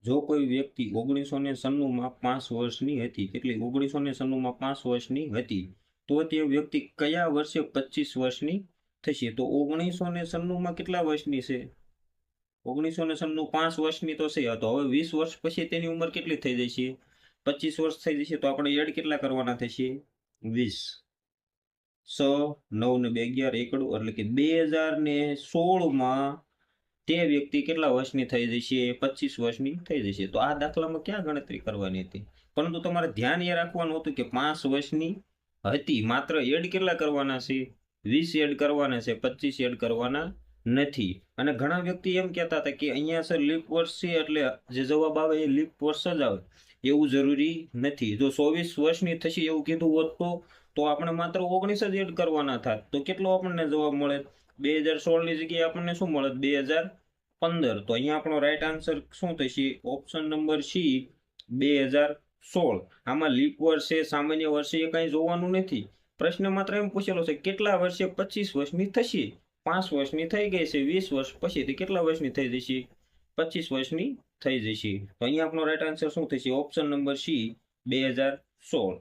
જો કોઈ વ્યક્તિ 1996 માં 5 વર્ષની હતી, કેટલી 1996 માં 5 વર્ષની હતી, તો તે વ્યક્તિ કયા વર્ષે 25 વર્ષની થશે? તો 1996 માં કેટલા વર્ષની છે? 1996 5 વર્ષની તો છે, તો હવે 20 વર્ષ પછી તેની ઉંમર કેટલી થઈ જશે? 25 વર્ષ થઈ જશે. તો આપણે એડ કેટલા કરવાના થશે? 20. 6 9 ને 2 11 એકડું, એટલે કે 2016 માં તે વ્યક્તિ કેટલા વર્ષની થઈ જશે? 25 વર્ષની થઈ જશે. તો આ દાખલામાં ક્યાં ગણતરી કરવાની હતી? પરંતુ તમારે ધ્યાન એ રાખવાનું હતું કે 5 વર્ષની હતી, માત્ર એડ કેટલા કરવાના છે? 20 એડ કરવાના છે, 25 એડ કરવાના નથી. અને ઘણા વ્યક્તિ એમ કહેતા હતા કે અહીંયા સર લીપ વર્ષ છે એટલે જે જવાબ આવે એ લીપ વર્ષ જ આવે, એવું જરૂરી નથી. જો 24 વર્ષની થશે એવું કીધું હોત તો આપણે માત્ર 19 જ એડ કરવાના થાત, તો કેટલો આપણને જવાબ મળે? 2016 ની જગ્યાએ આપણને શું મળે? 2015. તો અહીંયા આપણો રાઈટ આન્સર શું થશે? Option number C, 2016. આમાં લીપ વર્ષે, સામાન્ય વર્ષે એ કઈ જોવાનું નથી. પ્રશ્ન માત્ર એમ પૂછેલો છે કેટલા વર્ષે 25 વર્ષની થશે? 5 વર્ષની થઈ ગઈ છે, 20 વર્ષ પછીથી કેટલા વર્ષની થઈ જશે? 25 વર્ષની થઈ જશે. તો અહીંયા આપણો રાઈટ આન્સર શું થશે? Option number C, 2016.